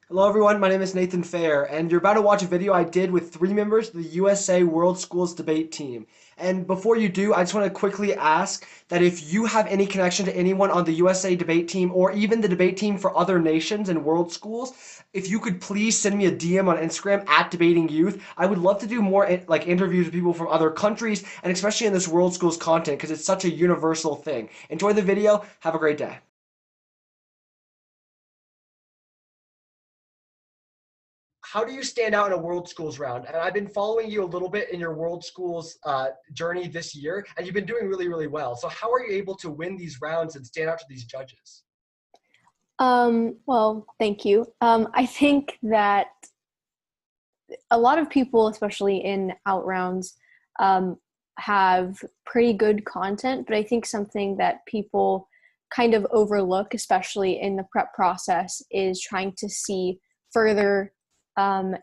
Hello everyone, my name is Nathan Fair, and you're about to watch a video I did with three members of the USA World Schools Debate team. And before you do, I just want to quickly ask that if you have any connection to anyone on the USA debate team or even the debate team for other nations and world schools, if you could please send me a DM on Instagram at Debating Youth. I would love to do more like interviews with people from other countries and especially in this world schools content because it's such a universal thing. Enjoy the video. Have a great day. How do you stand out in a World Schools round? And I've been following you a little bit in your World Schools journey this year, and you've been doing really, really well. So how are you able to win these rounds and stand out to these judges? Well, thank you. I think that a lot of people, especially in out rounds, have pretty good content, but I think something that people kind of overlook, especially in the prep process, is trying to see further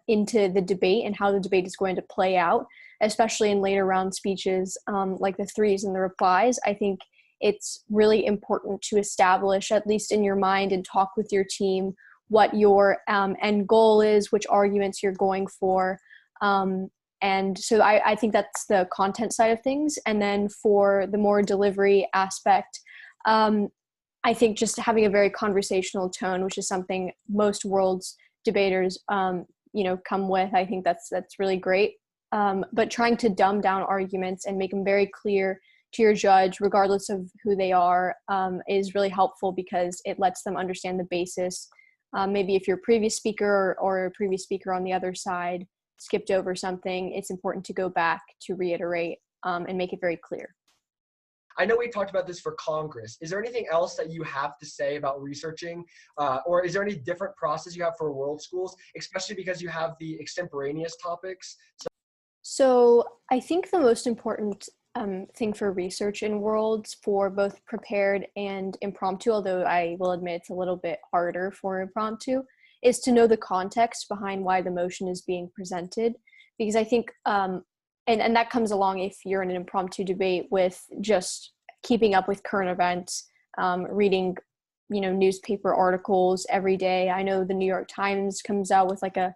into the debate and how the debate is going to play out, especially in later round speeches, like the threes and the replies. I think it's really important to establish, at least in your mind, and talk with your team what your end goal is, which arguments you're going for. And so I think that's the content side of things. And then for the more delivery aspect, I think just having a very conversational tone, which is something most world's debaters, come with. I think that's really great. But trying to dumb down arguments and make them very clear to your judge, regardless of who they are, is really helpful because it lets them understand the basis. Maybe if your previous speaker or a previous speaker on the other side skipped over something, it's important to go back to reiterate and make it very clear. I know we talked about this for Congress. Is there anything else that you have to say about researching, or is there any different process you have for world schools, especially because you have the extemporaneous topics? So I think the most important thing for research in worlds for both prepared and impromptu, although I will admit it's a little bit harder for impromptu, is to know the context behind why the motion is being presented. Because I think, and that comes along if you're in an impromptu debate with just keeping up with current events, reading, newspaper articles every day. I know the New York Times comes out with like a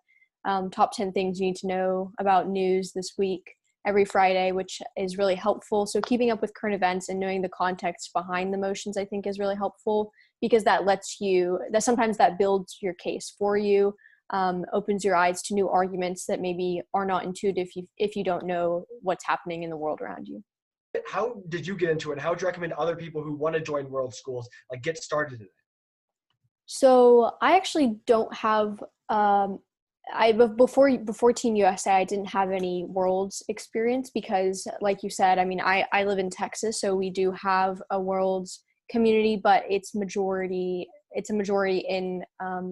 top 10 things you need to know about news this week every Friday, which is really helpful. So keeping up with current events and knowing the context behind the motions, I think is really helpful because sometimes that builds your case for you, opens your eyes to new arguments that maybe are not intuitive if you don't know what's happening in the world around you. How did you get into it? How would you recommend other people who want to join world schools get started in it? So I actually don't have before Team USA, I didn't have any worlds experience because, like you said, I mean, I live in Texas, so we do have a worlds community, but it's a majority in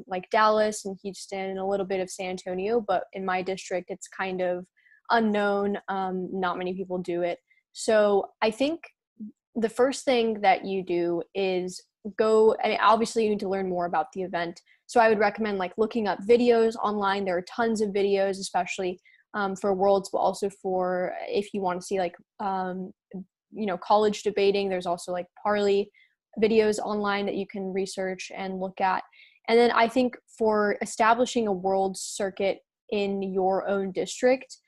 like Dallas and Houston and a little bit of San Antonio. But in my district, it's kind of unknown. Not many people do it. So I think the first thing that you do is obviously you need to learn more about the event. So I would recommend looking up videos online. There are tons of videos, especially for worlds, but also for if you want to see college debating. There's also Parley videos online that you can research and look at. And then I think for establishing a world circuit in your own district,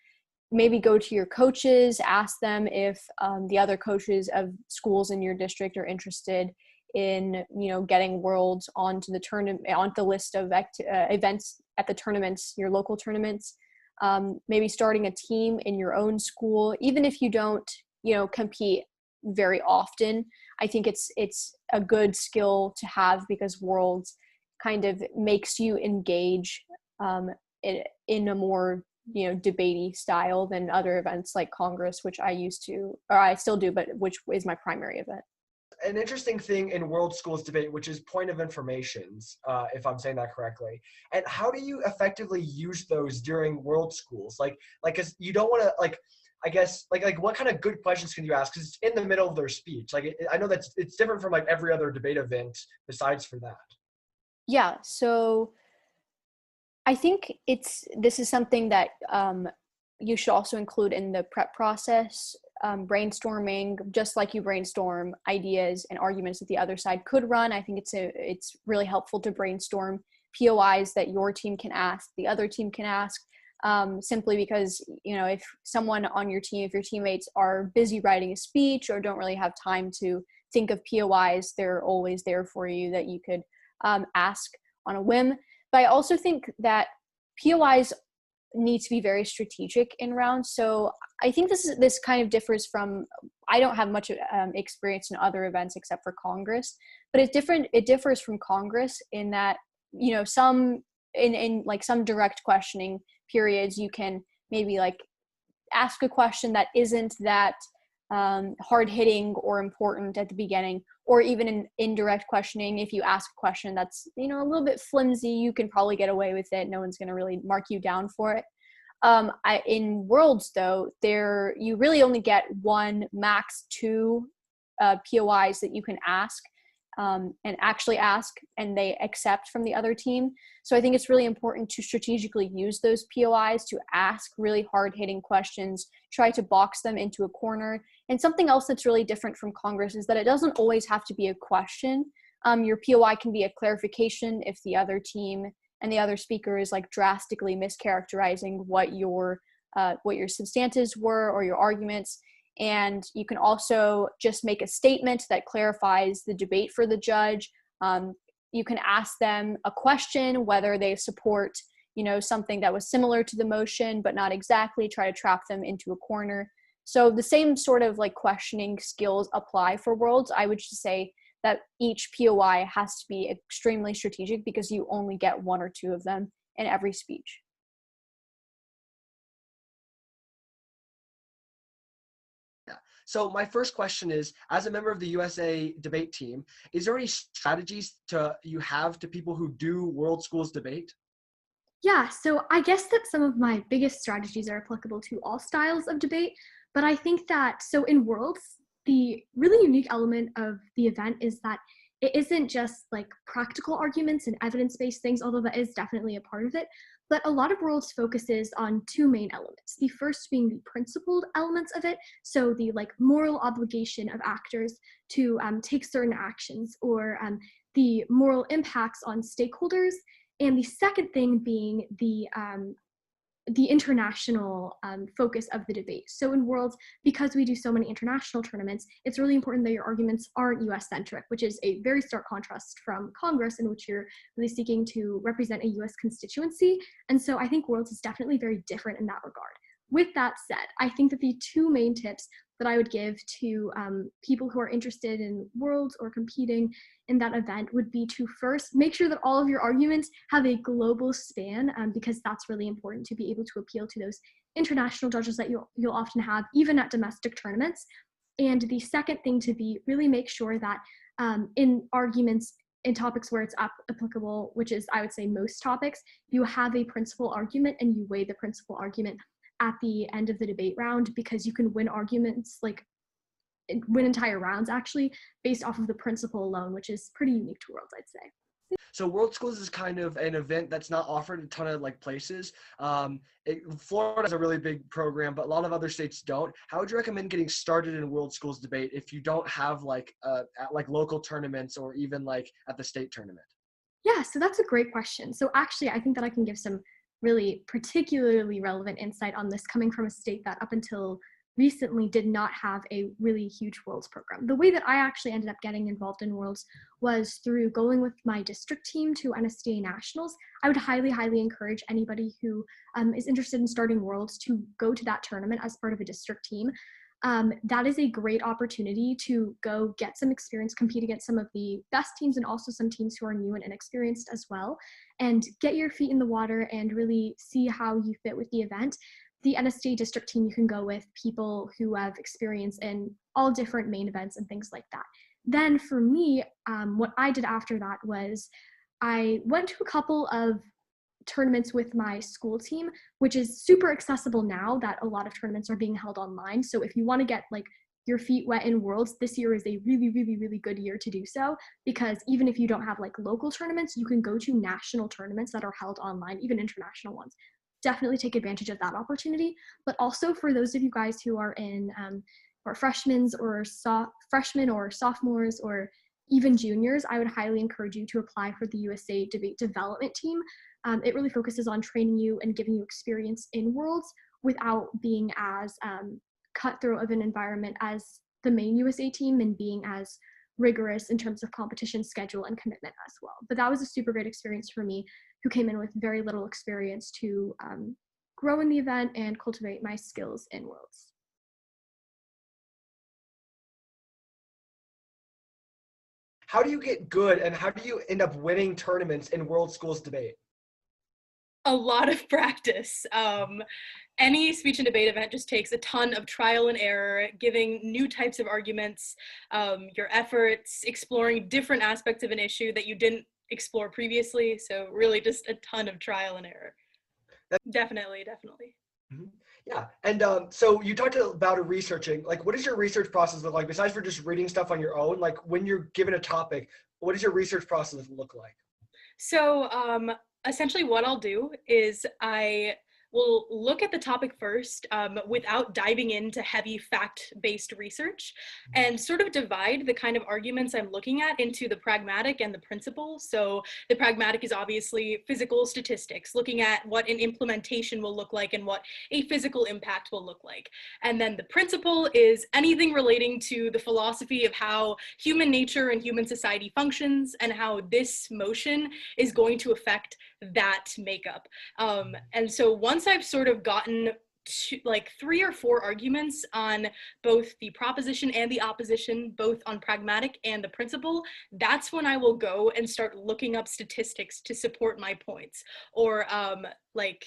maybe go to your coaches, ask them if the other coaches of schools in your district are interested in getting worlds onto the list of events at the tournaments, your local tournaments. Maybe starting a team in your own school, even if you don't compete very often. I think it's a good skill to have because worlds kind of makes you engage in a more debatey style than other events like Congress, which I still do, but which is my primary event. An interesting thing in world schools debate, which is point of informations, if I'm saying that correctly. And how do you effectively use those during world schools? Cause you don't want to I guess what kind of good questions can you ask? Cause it's in the middle of their speech. I know that it's different from every other debate event besides for that. Yeah. So I think this is something that you should also include in the prep process. Brainstorming, just like you brainstorm ideas and arguments that the other side could run. I think it's really helpful to brainstorm POIs that your team can ask, the other team can ask, simply because, if someone on your team, if your teammates are busy writing a speech or don't really have time to think of POIs, they're always there for you that you could ask on a whim. But I also think that POIs need to be very strategic in rounds. So I think this kind of differs from, I don't have much experience in other events except for Congress, but it differs from Congress in that, some in like some direct questioning periods, you can maybe like ask a question that isn't that hard hitting or important at the beginning, or even in indirect questioning, if you ask a question that's a little bit flimsy, you can probably get away with it. No one's going to really mark you down for it. In Worlds though, you really only get one, max two POIs that you can ask and actually ask, and they accept from the other team. So I think it's really important to strategically use those POIs to ask really hard-hitting questions, try to box them into a corner. And something else that's really different from Congress is that it doesn't always have to be a question. Your POI can be a clarification if the other team and the other speaker is like drastically mischaracterizing what your substantives were or your arguments. And you can also just make a statement that clarifies the debate for the judge. You can ask them a question, whether they support, something that was similar to the motion, but not exactly, try to trap them into a corner. So the same sort of like questioning skills apply for Worlds. I would just say that each POI has to be extremely strategic because you only get one or two of them in every speech. So my first question is, as a member of the USA debate team, is there any strategies you have to people who do World Schools debate? Yeah, so I guess that some of my biggest strategies are applicable to all styles of debate, but I think that, so in Worlds, the really unique element of the event is that it isn't just like practical arguments and evidence-based things, although that is definitely a part of it, but a lot of Worlds focuses on two main elements. The first being the principled elements of it, so the like moral obligation of actors to take certain actions, or the moral impacts on stakeholders, and the second thing being the international focus of the debate. So in Worlds, because we do so many international tournaments, it's really important that your arguments aren't US-centric, which is a very stark contrast from Congress, in which you're really seeking to represent a US constituency. And so I think Worlds is definitely very different in that regard. With that said, I think that the two main tips that I would give to people who are interested in Worlds or competing in that event would be to first make sure that all of your arguments have a global span, because that's really important to be able to appeal to those international judges that you'll often have even at domestic tournaments. And the second thing to be really make sure that in arguments, in topics where it's applicable, which is I would say most topics, you have a principal argument and you weigh the principal argument at the end of the debate round, because you can win arguments, like win entire rounds actually, based off of the principle alone, which is pretty unique to Worlds, I'd say. So World Schools is kind of an event that's not offered a ton of like places. Florida has a really big program, but a lot of other states don't. How would you recommend getting started in World Schools debate if you don't have like local tournaments or even like at the state tournament? Yeah, so that's a great question. So actually, I think that I can give some really particularly relevant insight on this, coming from a state that up until recently did not have a really huge Worlds program. The way that I actually ended up getting involved in Worlds was through going with my district team to NSDA Nationals. I would highly, highly encourage anybody who is interested in starting Worlds to go to that tournament as part of a district team. That is a great opportunity to go get some experience, compete against some of the best teams and also some teams who are new and inexperienced as well, and get your feet in the water and really see how you fit with the event. The NSDA district team, you can go with people who have experience in all different main events and things like that. Then for me, what I did after that was I went to a couple of tournaments with my school team, which is super accessible now that a lot of tournaments are being held online. So if you want to get like your feet wet in Worlds, this year is a really, really, really good year to do so, because even if you don't have like local tournaments, you can go to national tournaments that are held online, even international ones. Definitely take advantage of that opportunity. But also for those of you guys who are in or freshmen or sophomores, or even juniors, I would highly encourage you to apply for the USA Debate Development Team. It really focuses on training you and giving you experience in Worlds without being as cutthroat of an environment as the main USA team and being as rigorous in terms of competition schedule and commitment as well. But that was a super great experience for me, who came in with very little experience, to grow in the event and cultivate my skills in Worlds. How do you get good and how do you end up winning tournaments in World Schools Debate? A lot of practice. Any speech and debate event just takes a ton of trial and error, giving new types of arguments, your efforts, exploring different aspects of an issue that you didn't explore previously. So really just a ton of trial and error. Definitely. Mhm. Yeah, and so you talked about researching. Like, what does your research process look like besides for just reading stuff on your own? Like, when you're given a topic, what does your research process look like? So essentially what I'll do is I will look at the topic first without diving into heavy fact-based research, and sort of divide the kind of arguments I'm looking at into the pragmatic and the principle. So the pragmatic is obviously physical statistics, looking at what an implementation will look like and what a physical impact will look like. And then the principle is anything relating to the philosophy of how human nature and human society functions and how this motion is going to affect that makeup. And so once I've sort of gotten to, like 3 or 4 arguments on both the proposition and the opposition, both on pragmatic and the principle, that's when I will go and start looking up statistics to support my points, or like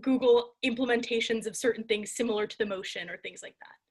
Google implementations of certain things similar to the motion or things like that.